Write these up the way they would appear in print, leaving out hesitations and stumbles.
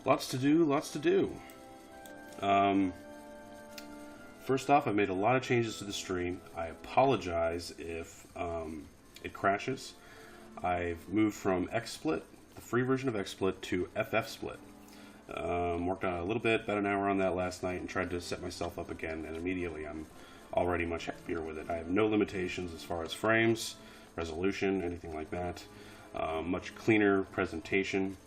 Lots to do, lots to do. First off, I made a lot of changes to the stream. I apologize if it crashes. I've moved from XSplit, the free version of XSplit, to FFsplit. Worked on it a little bit, about an hour on that last night, and tried to set myself up again, and immediately I'm already much happier with it. I have no limitations as far as frames, resolution, anything like that. Much cleaner presentation.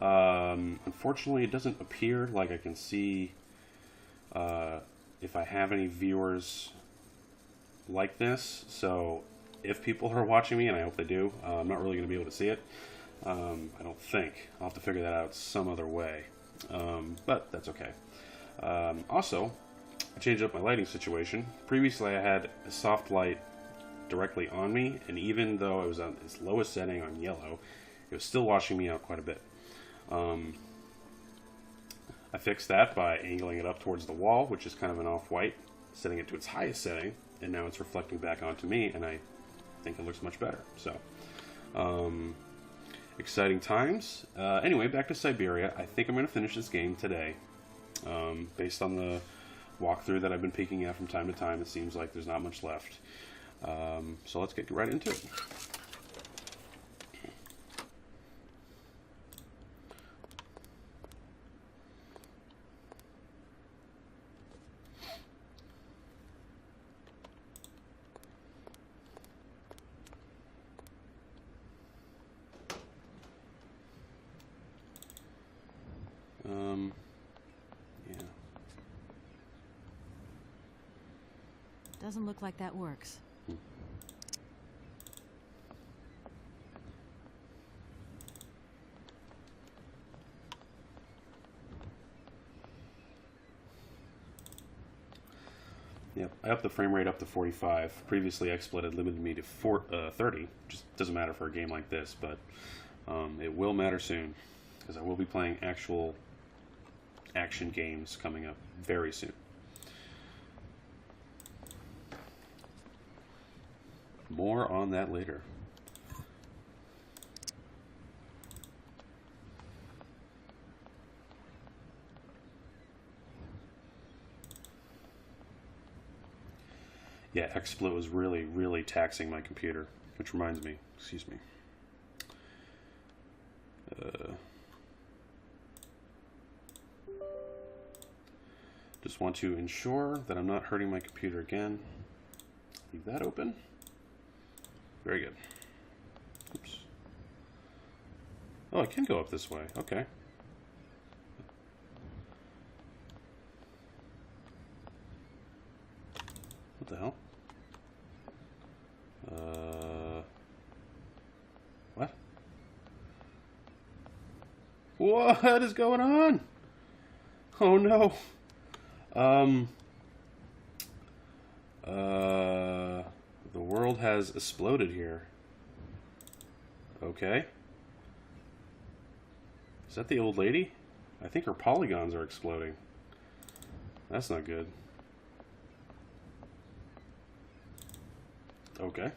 Unfortunately, it doesn't appear like I can see if I have any viewers like this. So if people are watching me, and I hope they do, I'm not really going to be able to see it. I don't think. I'll have to figure that out some other way. But that's okay. Also, I changed up my lighting situation. Previously, I had a soft light directly on me, and even though it was on its lowest setting on yellow, it was still washing me out quite a bit. I fixed that by angling it up towards the wall, which is kind of an off-white, setting it to its highest setting, and now it's reflecting back onto me, and I think it looks much better. So, exciting times. Anyway, back to Syberia. I think I'm going to finish this game today. Based on the walkthrough that I've been peeking at from time to time, it seems like there's not much left. So let's get right into it. Yeah. Doesn't look like that works. Yep, I upped the frame rate up to 45. Previously, XSplit had limited me to 30. Just doesn't matter for a game like this, but it will matter soon, because I will be playing actual action games coming up very soon. More on that later. Yeah, XSplit was really, really taxing my computer, which reminds me, excuse me. Just want to ensure that I'm not hurting my computer again. Leave that open. Very good. Oops. Oh, I can go up this way. Okay. What the hell? What? What is going on? Oh no. The world has exploded here. Okay. Is that the old lady? I think her polygons are exploding. That's not good. Okay.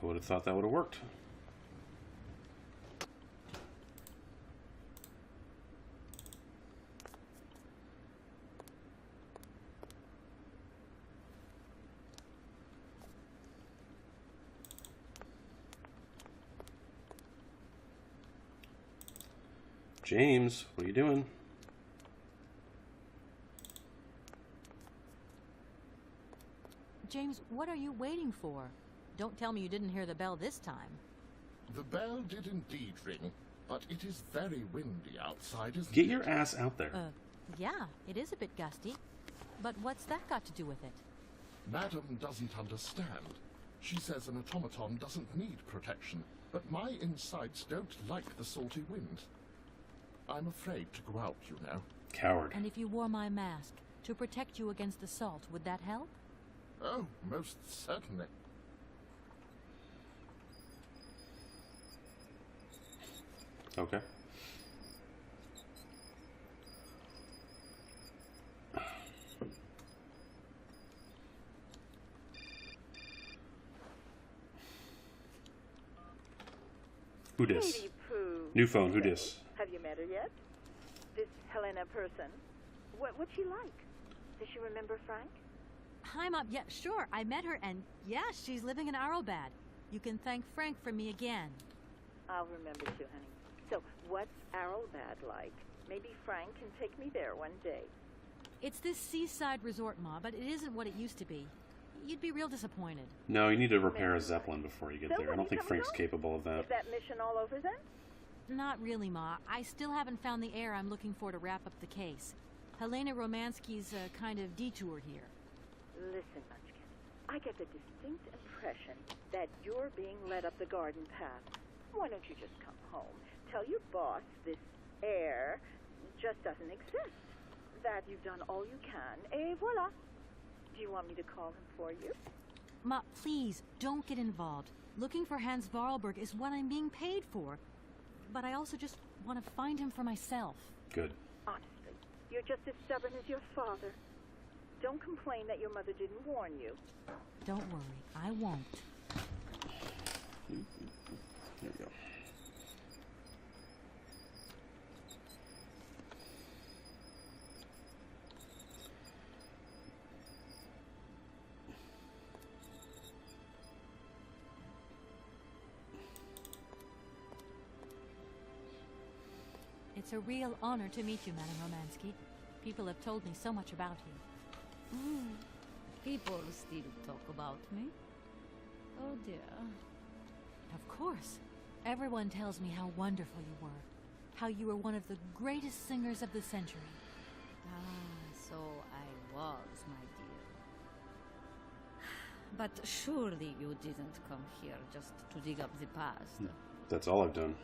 I would have thought that would have worked. James, what are you doing? James, what are you waiting for? Don't tell me you didn't hear the bell this time. The bell did indeed ring, but it is very windy outside, isn't it? Get your ass out there. Yeah, it is a bit gusty. But what's that got to do with it? Madam doesn't understand. She says an automaton doesn't need protection, but my insides don't like the salty wind. I'm afraid to go out, you know. Coward. And if you wore my mask to protect you against the salt, would that help? Oh, most certainly. Okay. Who dis? Katie Pooh. New phone, who dis? Have you met her yet? This Helena person. What's she like? Does she remember Frank? Hi, Mom. Yeah, sure. I met her, and yeah, she's living in Arrowbad. You can thank Frank for me again. I'll remember too, honey. So, what's Arrowbad like? Maybe Frank can take me there one day. It's this seaside resort, Ma, but it isn't what it used to be. You'd be real disappointed. No, you need to repair a Zeppelin before you get So there. I when don't you think coming Frank's home? capable of that. Is that mission all over then? Not really, Ma. I still haven't found the heir I'm looking for to wrap up the case. Helena Romansky's a kind of detour here. Listen, Munchkin. I get the distinct impression that you're being led up the garden path. Why don't you just come home, tell your boss this heir just doesn't exist, that you've done all you can, et voila. Do you want me to call him for you? Ma, please, don't get involved. Looking for Hans Vorarlberg is what I'm being paid for. But I also just want to find him for myself. Good. Honestly, you're just as stubborn as your father. Don't complain that your mother didn't warn you. Don't worry, I won't. There we go. It's a real honor to meet you, Madame Romansky. People have told me so much about you. People still talk about me. Oh dear. Of course. Everyone tells me how wonderful you were. How you were one of the greatest singers of the century. Ah, so I was, my dear. But surely you didn't come here just to dig up the past. That's all I've done.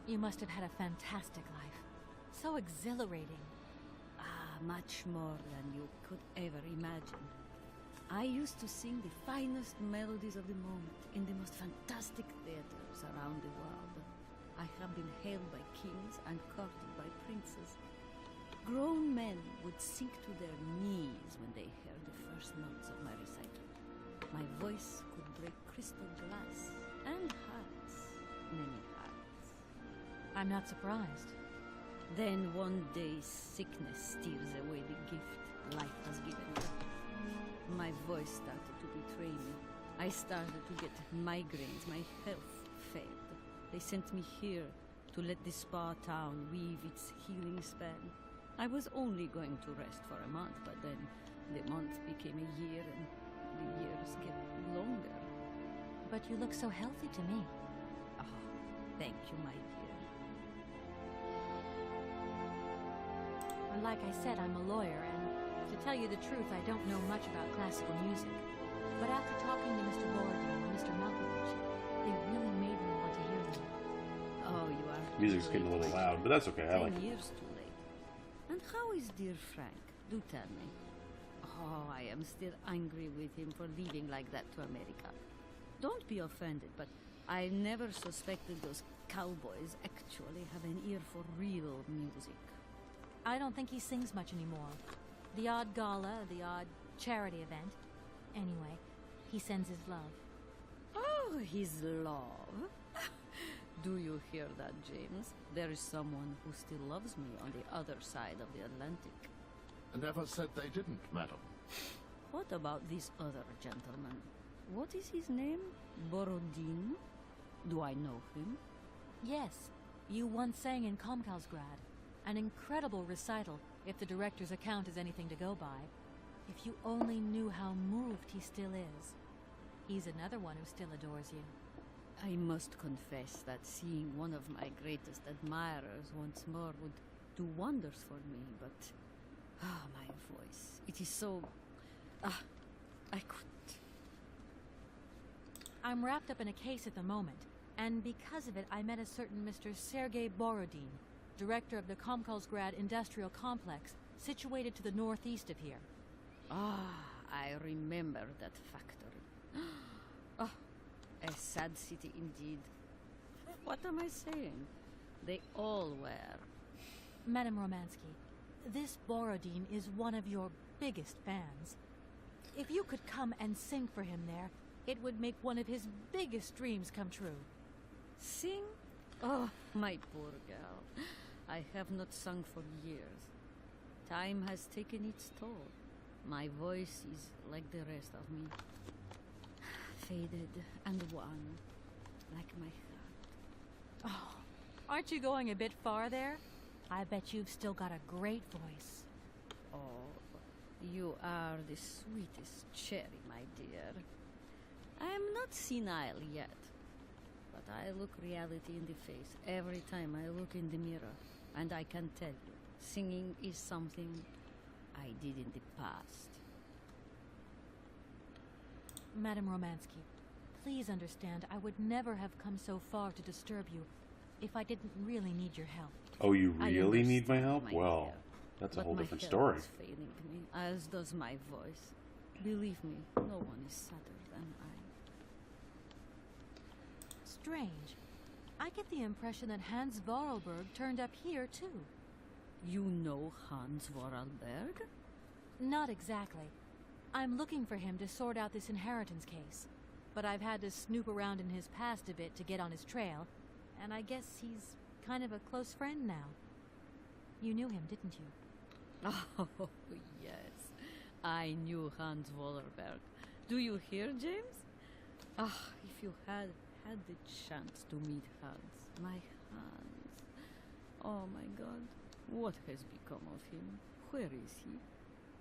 You must have had a fantastic life. So exhilarating. Ah, much more than you could ever imagine. I used to sing the finest melodies of the moment in the most fantastic theaters around the world. I have been hailed by kings and courted by princes. Grown men would sink to their knees when they heard the first notes of my recital. My voice could break crystal glass and hearts, many hearts. I'm not surprised. Then one day sickness steals away the gift life has given me. My voice started to betray me. I started to get migraines. My health failed. They sent me here to let the spa town weave its healing spell. I was only going to rest for a month, but then the month became a year and the years kept longer. But you look so healthy to me. Oh, thank you, my dear. And like I said, I'm a lawyer, and to tell you the truth, I don't know much about classical music. But after talking to Mr. Gordon and Mr. Malkovich, they really made me want to hear them. Oh, you are Music's too getting a late, little my loud, dear. but that's okay. I like 10 it. years too late. And how is dear Frank? Do tell me. Oh, I am still angry with him for leaving like that to America. Don't be offended, but I never suspected those cowboys actually have an ear for real music. I don't think he sings much anymore. The odd gala, the odd charity event. Anyway, he sends his love. Oh, his love. Do you hear that, James? There is someone who still loves me on the other side of the Atlantic. I never said they didn't, madam. What about this other gentleman? What is his name? Borodin? Do I know him? Yes, you once sang in Komkalsgrad. An incredible recital, if the director's account is anything to go by. If you only knew how moved he still is. He's another one who still adores you. I must confess that seeing one of my greatest admirers once more would do wonders for me, but... Ah, my voice. It is so... Ah, I couldn't. I'm wrapped up in a case at the moment, and because of it I met a certain Mr. Sergei Borodin, director of the Komkalsgrad Industrial Complex, situated to the northeast of here. Ah, I remember that factory. Oh, a sad city indeed. What am I saying? They all were. Madame Romansky, this Borodin is one of your biggest fans. If you could come and sing for him there, it would make one of his biggest dreams come true. Sing? Oh, my poor girl. I have not sung for years. Time has taken its toll. My voice is like the rest of me. Faded and wan, like my heart. Oh, aren't you going a bit far there? I bet you've still got a great voice. Oh, you are the sweetest cherry, my dear. I am not senile yet, but I look reality in the face every time I look in the mirror, and I can tell you, singing is something I did in the past. Madame Romansky, please understand I would never have come so far to disturb you if I didn't really need your help. Oh, you I really need my understand, help? my Well, dear, that's a but whole my different health story. is failing me, as does my voice. Believe me, no one is sadder than I. Strange. I get the impression that Hans Vorarlberg turned up here, too. You know Hans Vorarlberg? Not exactly. I'm looking for him to sort out this inheritance case. But I've had to snoop around in his past a bit to get on his trail, and I guess he's kind of a close friend now. You knew him, didn't you? Oh, yes. I knew Hans Vorarlberg. Do you hear, James? Ah, if you had the chance to meet Hans. My Hans. Oh, my God. What has become of him? Where is he?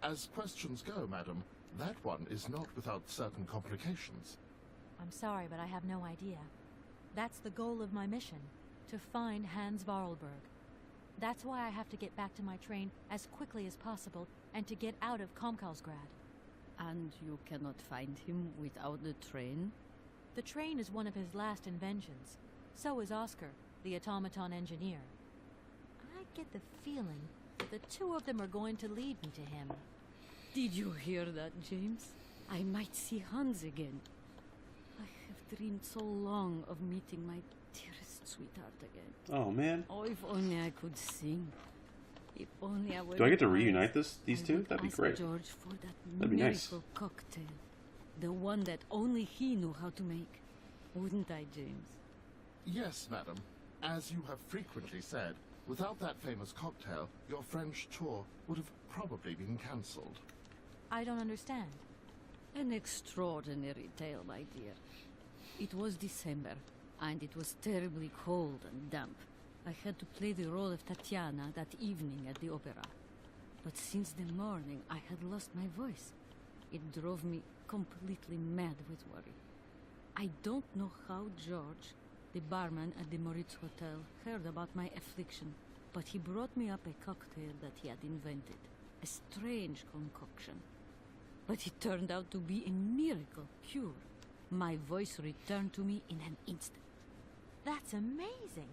As questions go, madam, that one is not without certain complications. I'm sorry, but I have no idea. That's the goal of my mission, to find Hans Vorarlberg. That's why I have to get back to my train as quickly as possible and to get out of Komkalsgrad. And you cannot find him without the train? The train is one of his last inventions. So is Oscar, the automaton engineer. I get the feeling that the two of them are going to lead me to him. Did you hear that, James? I might see Hans again. I have dreamed so long of meeting my dearest sweetheart again. Oh, man. Oh, if only I could sing. If only I were. Do I get to in reunite Paris, these I two? would That'd be ask great. George for that That'd be nice. miracle cocktail. The one that only he knew how to make. Wouldn't I, James? Yes, madam. As you have frequently said, without that famous cocktail, your French tour would have probably been cancelled. I don't understand. An extraordinary tale, my dear. It was December, and it was terribly cold and damp. I had to play the role of Tatiana that evening at the opera. But since the morning, I had lost my voice. It drove me completely mad with worry. I don't know how George, the barman at the Moritz Hotel, heard about my affliction, but he brought me up a cocktail that he had invented. A strange concoction. But it turned out to be a miracle cure. My voice returned to me in an instant. That's amazing.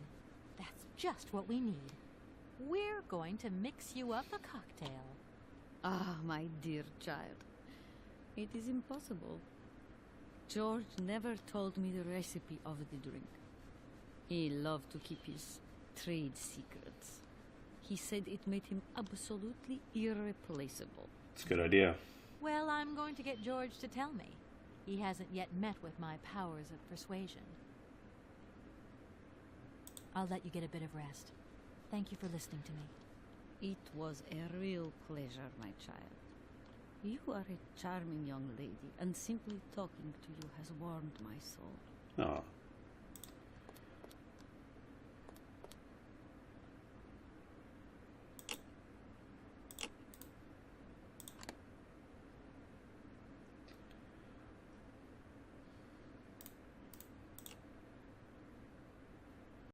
That's just what we need. We're going to mix you up a cocktail. Ah, my dear child. It is impossible. George never told me the recipe of the drink. He loved to keep his trade secrets. He said it made him absolutely irreplaceable. It's a good idea. Well, I'm going to get George to tell me. He hasn't yet met with my powers of persuasion. I'll let you get a bit of rest. Thank you for listening to me. It was a real pleasure, my child. You are a charming young lady, and simply talking to you has warmed my soul. Oh,